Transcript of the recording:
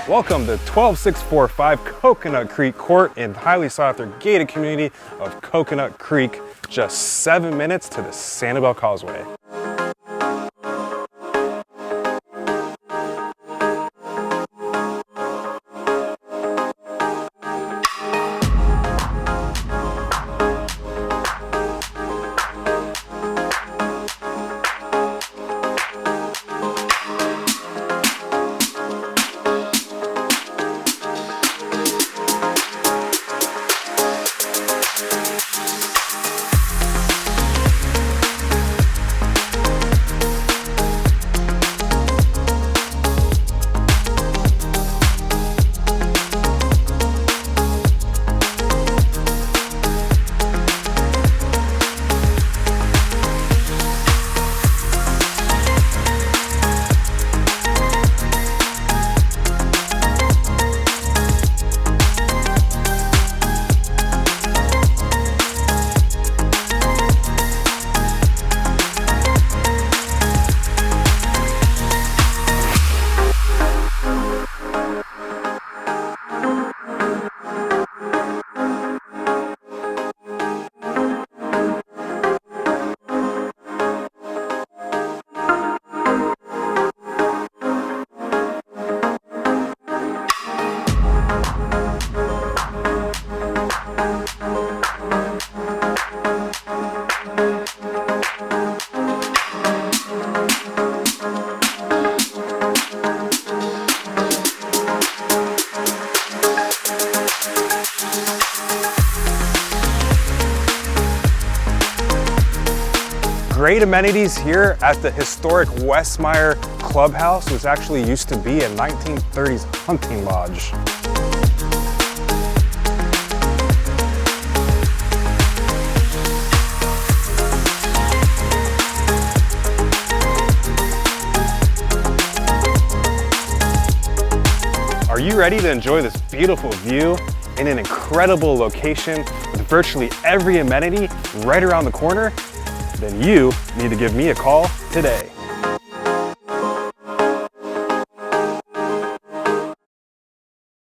Welcome to 12645 Coconut Creek Court in the highly sought after gated community of Coconut Creek, just 7 minutes to the Sanibel Causeway. Great amenities here at the historic Westmeyer Clubhouse, which actually used to be a 1930s hunting lodge. Are you ready to enjoy this beautiful view in an incredible location with virtually every amenity right around the corner? Then you need to give me a call today.